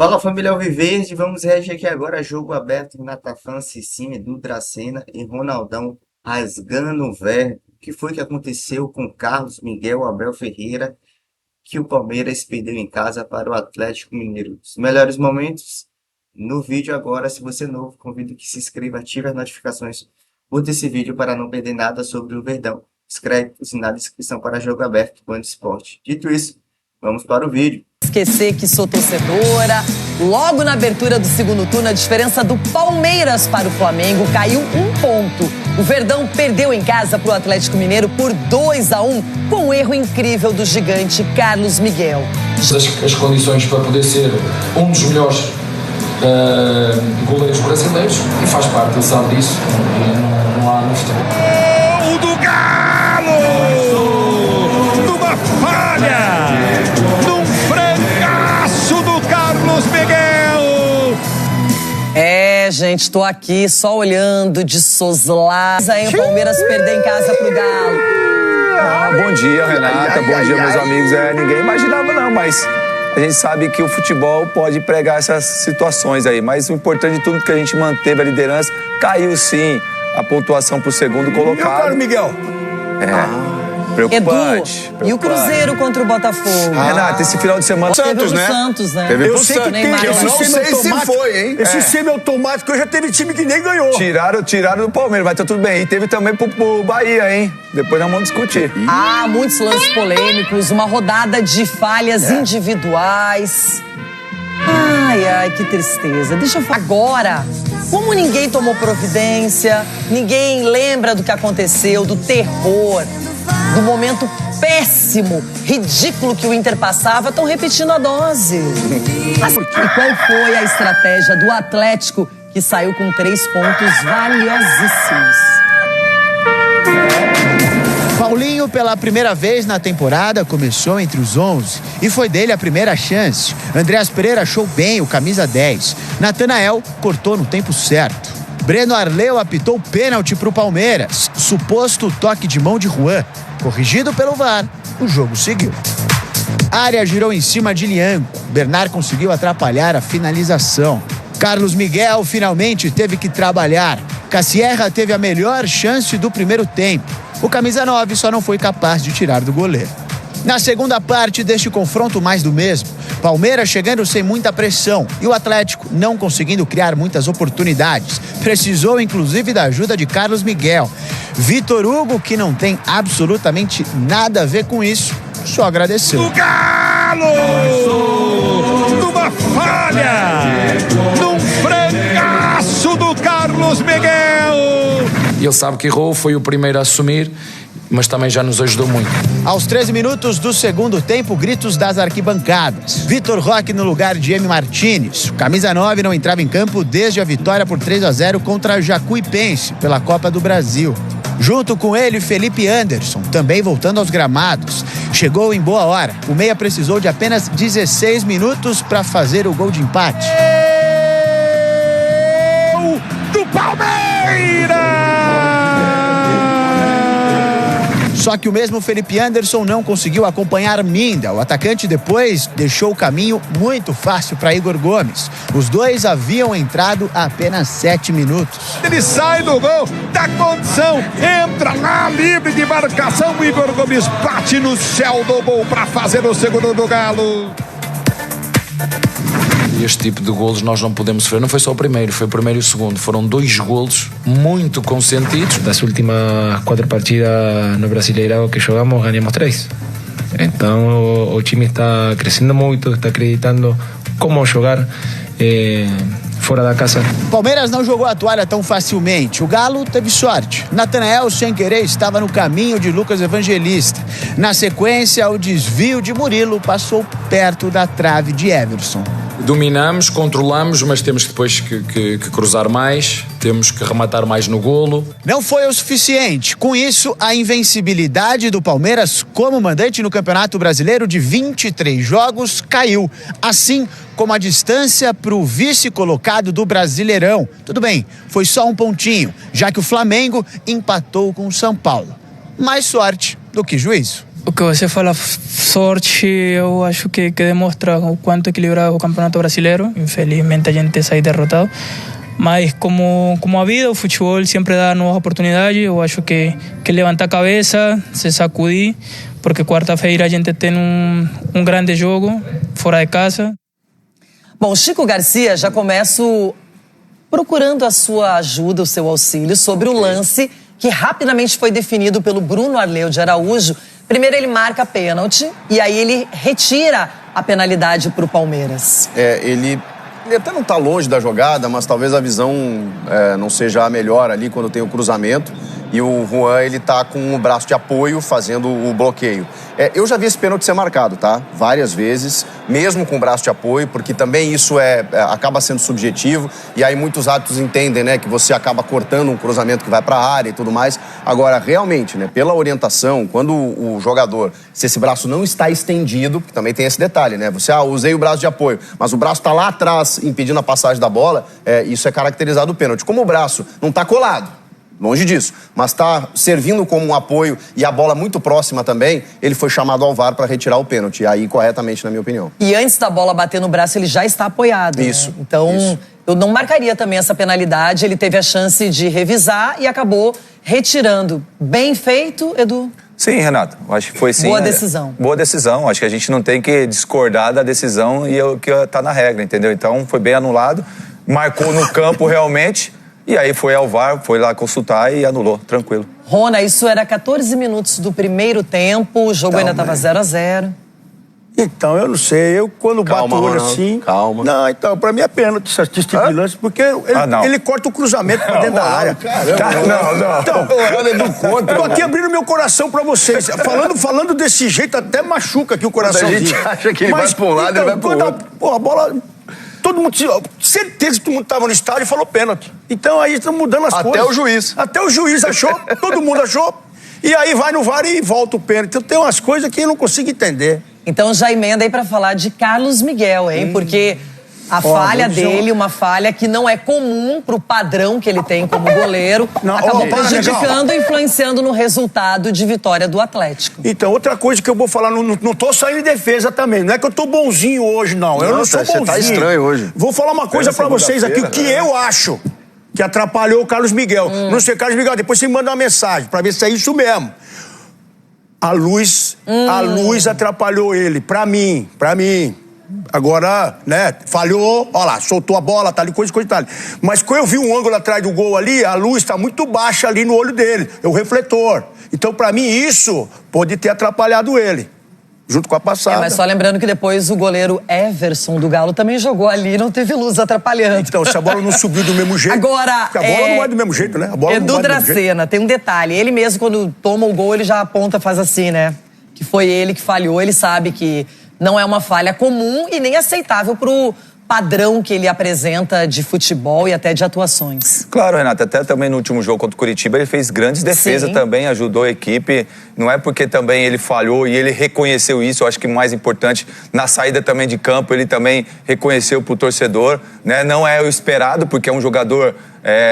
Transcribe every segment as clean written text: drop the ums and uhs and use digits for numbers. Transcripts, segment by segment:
Fala família Alviverde, vamos reagir aqui agora a jogo aberto, Natafan, Cicine, Dudracena e Ronaldão rasgando o verbo. O que foi que aconteceu com Carlos Miguel Abel Ferreira, que o Palmeiras perdeu em casa para o Atlético Mineiro? Os melhores momentos no vídeo agora. Se você é novo, convido que se inscreva, ative as notificações, curta esse vídeo para não perder nada sobre o Verdão. Inscreve o sinal de inscrição para jogo aberto Band Esporte. Dito isso, vamos para o vídeo. Esquecer que sou torcedora. Logo na abertura do segundo turno, a diferença do Palmeiras para o Flamengo caiu 1 ponto. O Verdão perdeu em casa para o Atlético Mineiro por 2-1, com um erro incrível do gigante Carlos Miguel. As condições para poder ser um dos melhores goleiros brasileiros, e faz parte, ele sabe disso, não há no futebol. O do Galo! Numa falha! Num francaço do Carlos Miguel! Gente, tô aqui só olhando de soslaio. Aí o Palmeiras perder em casa pro Galo. Bom dia, Renata. Bom dia, meus amigos. Ninguém imaginava não, mas a gente sabe que o futebol pode pregar essas situações aí. Mas o importante de tudo é que a gente manteve a liderança. Caiu sim a pontuação pro segundo colocado. Meu Miguel. Preocupante. Edu, e o Cruzeiro contra o Botafogo? Renata, esse final de semana... Santos, né? Santos, né? Teve Eu sei que tem esse foi, hein? Esse semi-automático, já teve time que nem ganhou. Tiraram do Palmeiras, mas tá tudo bem. E teve também pro Bahia, hein? Depois nós vamos discutir. Muitos lances polêmicos, uma rodada de falhas individuais. Ai, que tristeza. Deixa eu falar agora. Como ninguém tomou providência, ninguém lembra do que aconteceu, do terror, do momento péssimo, ridículo que o Inter passava, estão repetindo a dose. E qual foi a estratégia do Atlético, que saiu com 3 pontos valiosíssimos? Paulinho, pela primeira vez na temporada, começou entre os 11 e foi dele a primeira chance. Andreas Pereira achou bem o camisa 10. Natanael cortou no tempo certo. Breno Arleu apitou pênalti para o Palmeiras. Suposto toque de mão de Juan. Corrigido pelo VAR, o jogo seguiu. Área girou em cima de Lianco. Bernard conseguiu atrapalhar a finalização. Carlos Miguel finalmente teve que trabalhar. Cassierra teve a melhor chance do primeiro tempo. O camisa 9 só não foi capaz de tirar do goleiro. Na segunda parte deste confronto, mais do mesmo. Palmeiras chegando sem muita pressão e o Atlético não conseguindo criar muitas oportunidades. Precisou, inclusive, da ajuda de Carlos Miguel. Vitor Hugo, que não tem absolutamente nada a ver com isso, só agradeceu. O Galo! Numa falha! Num francaço do Carlos Miguel! Ele sabe que errou, foi o primeiro a assumir, mas também já nos ajudou muito. Aos 13 minutos do segundo tempo, gritos das arquibancadas. Vitor Roque no lugar de M. Martínez. O camisa 9 não entrava em campo desde a vitória por 3-0 contra a Jacuipense pela Copa do Brasil. Junto com ele, Felipe Anderson, também voltando aos gramados. Chegou em boa hora. O meia precisou de apenas 16 minutos para fazer o gol de empate. Do Palmeiras! Só que o mesmo Felipe Anderson não conseguiu acompanhar Minda. O atacante depois deixou o caminho muito fácil para Igor Gomes. Os dois haviam entrado há apenas 7 minutos. Ele sai do gol, dá condição, entra lá, livre de marcação. O Igor Gomes bate no céu do gol para fazer o segundo do Galo. Este tipo de golos nós não podemos sofrer. Não foi só o primeiro, foi o primeiro e o segundo. Foram 2 golos muito consentidos. Das últimas 4 partidas no Brasileirão que jogamos, ganhamos 3. Então o time está crescendo muito, está acreditando como jogar fora da casa. Palmeiras não jogou a toalha tão facilmente. O Galo teve sorte. Natanael, sem querer, estava no caminho de Lucas Evangelista. Na sequência, o desvio de Murilo passou perto da trave de Everson. Dominamos, controlamos, mas temos depois que cruzar mais, temos que rematar mais no golo. Não foi o suficiente. Com isso, a invencibilidade do Palmeiras como mandante no Campeonato Brasileiro de 23 jogos caiu. Assim como a distância para o vice-colocado do Brasileirão. Tudo bem, foi só um pontinho, já que o Flamengo empatou com o São Paulo. Mais sorte do que juízo. O que você fala, sorte, eu acho que demonstra o quanto equilibrado é o Campeonato Brasileiro. Infelizmente a gente sai derrotado. Mas como a vida, o futebol sempre dá novas oportunidades. Eu acho que levantar a cabeça, se sacudir, porque quarta-feira a gente tem um grande jogo fora de casa. Bom, Chico Garcia, já começo procurando a sua ajuda, o seu auxílio sobre o lance que rapidamente foi definido pelo Bruno Arleu de Araújo. Primeiro ele marca pênalti e aí ele retira a penalidade para o Palmeiras. Ele até não está longe da jogada, mas talvez a visão não seja a melhor ali quando tem o cruzamento. E o Juan, ele tá com o braço de apoio fazendo o bloqueio. Eu já vi esse pênalti ser marcado, tá? Várias vezes, mesmo com o braço de apoio, porque também isso acaba sendo subjetivo. E aí muitos árbitros entendem, né, que você acaba cortando um cruzamento que vai para a área e tudo mais. Agora, realmente, né, pela orientação, quando o jogador, se esse braço não está estendido, porque também tem esse detalhe, né? Você, usei o braço de apoio, mas o braço está lá atrás impedindo a passagem da bola, isso é caracterizado o pênalti. Como o braço não está colado, longe disso, mas está servindo como um apoio e a bola muito próxima também, ele foi chamado ao VAR para retirar o pênalti, aí corretamente, na minha opinião. E antes da bola bater no braço, ele já está apoiado. Isso. Né? Então, isso. Eu não marcaria também essa penalidade, ele teve a chance de revisar e acabou retirando. Bem feito, Edu? Sim, Renato, acho que foi sim. Boa decisão. Boa decisão, acho que a gente não tem que discordar da decisão e o que está na regra, entendeu? Então, foi bem anulado, marcou no campo realmente. E aí foi ao VAR, foi lá consultar e anulou, tranquilo. Rona, isso era 14 minutos do primeiro tempo, o jogo ainda estava 0-0. Então, eu não sei, eu quando bato o olho assim... Calma. Não, então, pra mim é pênalti esse tipo de lance, porque ele corta o cruzamento pra dentro da área. Não. Então, olha do contra. Tô aqui abrindo meu coração pra vocês. Falando desse jeito, até machuca aqui o coraçãozinho. A gente acha que ele vai pra um lado, ele vai pro outro. Pô, a bola... Todo mundo, certeza que todo mundo estava no estádio e falou pênalti. Então aí estão mudando as coisas. Até o juiz. Até o juiz achou, todo mundo achou. E aí vai no VAR e volta o pênalti. Então tem umas coisas que eu não consigo entender. Então já emenda aí pra falar de Carlos Miguel, hein? Porque a falha dele, uma falha que não é comum pro padrão que ele tem como goleiro, acabou prejudicando e influenciando no resultado de vitória do Atlético. Então, outra coisa que eu vou falar, não tô saindo em defesa também. Não é que eu tô bonzinho hoje, não. Eu não sou bonzinho. Você tá estranho hoje. Vou falar uma coisa pra vocês aqui, o que eu acho que atrapalhou o Carlos Miguel. Não sei, Carlos Miguel, depois você me manda uma mensagem pra ver se é isso mesmo. A luz atrapalhou ele, pra mim. Agora, né, falhou, ó lá, soltou a bola, tá ali, coisa e tal. Mas quando eu vi um ângulo atrás do gol ali, a luz tá muito baixa ali no olho dele, é o refletor. Então, pra mim, isso pode ter atrapalhado ele, junto com a passada. Mas só lembrando que depois o goleiro Everson do Galo também jogou ali, não teve luz atrapalhando. Então, se a bola não subiu do mesmo jeito... Agora, porque a bola não vai do mesmo jeito, né? A bola Edu Dracena, tem um detalhe, ele mesmo quando toma o gol, ele já aponta, faz assim, né? Que foi ele que falhou, ele sabe que não é uma falha comum e nem aceitável pro padrão que ele apresenta de futebol e até de atuações. Claro, Renato, até também no último jogo contra o Curitiba ele fez grandes defesas também, ajudou a equipe. Não é porque também ele falhou e ele reconheceu isso, eu acho que o mais importante, na saída também de campo, ele também reconheceu pro torcedor, né? Não é o esperado, porque é um jogador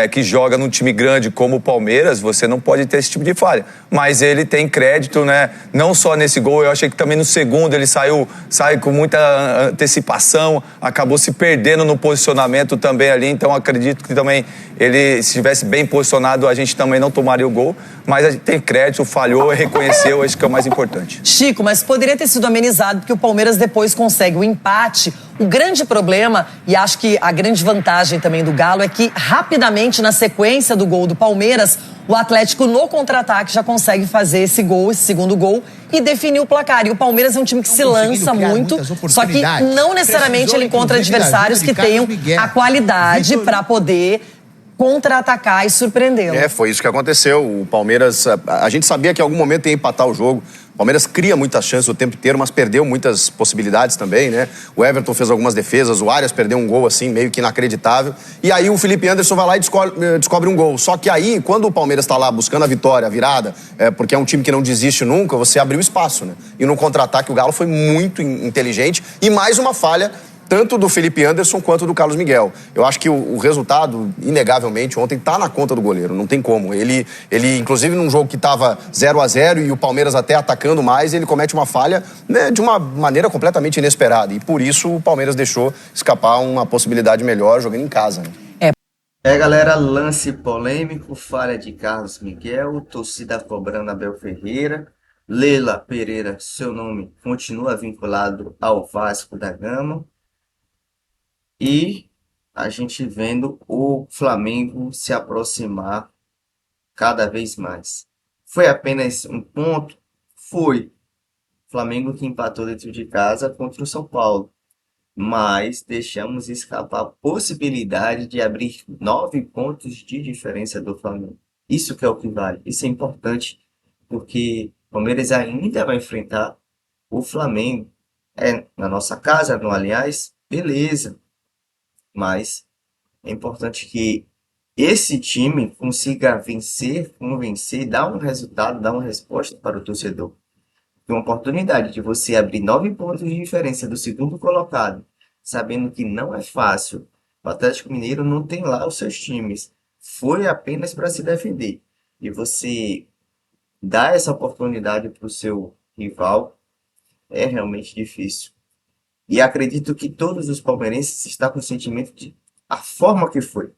que joga num time grande como o Palmeiras, você não pode ter esse tipo de falha. Mas ele tem crédito, né? Não só nesse gol, eu achei que também no segundo ele saiu com muita antecipação, acabou se perdendo no posicionamento também ali, então acredito que também ele, se estivesse bem posicionado, a gente também não tomaria o gol, mas a gente tem crédito, falhou, reconheceu, acho que é o mais importante. Chico, mas poderia ter sido amenizado, porque o Palmeiras depois consegue o empate. O grande problema, e acho que a grande vantagem também do Galo, é que rapidamente, na sequência do gol do Palmeiras, o Atlético no contra-ataque já consegue fazer esse gol, esse segundo gol, e definir o placar. E o Palmeiras é um time que se lança muito, só que não necessariamente ele encontra adversários que tenham a qualidade para poder contra-atacar e surpreendê-lo. Foi isso que aconteceu. O Palmeiras, a gente sabia que em algum momento ia empatar o jogo. O Palmeiras cria muitas chances o tempo inteiro, mas perdeu muitas possibilidades também, né? O Everton fez algumas defesas, o Arias perdeu um gol assim, meio que inacreditável. E aí o Felipe Anderson vai lá e descobre um gol. Só que aí, quando o Palmeiras tá lá buscando a vitória, a virada, porque é um time que não desiste nunca, você abriu espaço, né? E no contra-ataque o Galo foi muito inteligente. E mais uma falha tanto do Felipe Anderson quanto do Carlos Miguel. Eu acho que o resultado, inegavelmente, ontem está na conta do goleiro, não tem como. Ele inclusive, num jogo que estava 0-0 e o Palmeiras até atacando mais, ele comete uma falha, né, de uma maneira completamente inesperada. E por isso o Palmeiras deixou escapar uma possibilidade melhor jogando em casa, né? Galera, lance polêmico, falha de Carlos Miguel, torcida cobrando Abel Ferreira, Leila Pereira, seu nome continua vinculado ao Vasco da Gama, e a gente vendo o Flamengo se aproximar cada vez mais. Foi apenas um ponto? Foi. Flamengo que empatou dentro de casa contra o São Paulo. Mas deixamos escapar a possibilidade de abrir 9 pontos de diferença do Flamengo. Isso que é o que vale. Isso é importante, porque o Palmeiras ainda vai enfrentar o Flamengo. Na nossa casa, no aliás, beleza. Mas é importante que esse time consiga vencer, convencer, dar um resultado, dar uma resposta para o torcedor. Tem uma oportunidade de você abrir 9 pontos de diferença do segundo colocado, sabendo que não é fácil. O Atlético Mineiro não tem lá os seus times. Foi apenas para se defender. E você dar essa oportunidade para o seu rival é realmente difícil. E acredito que todos os palmeirenses estão com o sentimento de a forma que foi.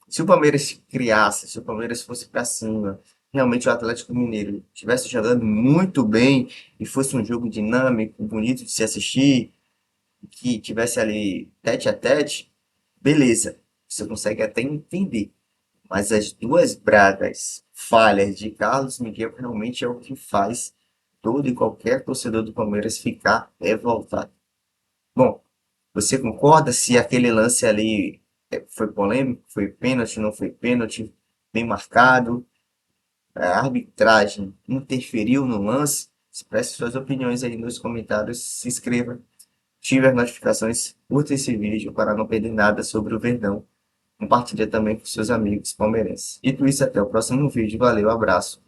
Se o Palmeiras criasse, se o Palmeiras fosse para cima, realmente o Atlético Mineiro estivesse jogando muito bem e fosse um jogo dinâmico, bonito de se assistir, que tivesse ali tete a tete, beleza, você consegue até entender. Mas as duas bragas falhas de Carlos Miguel realmente é o que faz todo e qualquer torcedor do Palmeiras ficar revoltado. Bom, você concorda se aquele lance ali foi polêmico, foi pênalti, não foi pênalti, bem marcado? A arbitragem interferiu no lance? Expresse suas opiniões aí nos comentários, se inscreva, ative as notificações, curta esse vídeo para não perder nada sobre o Verdão. Compartilhe também com seus amigos palmeirenses. Dito isso, até o próximo vídeo. Valeu, abraço.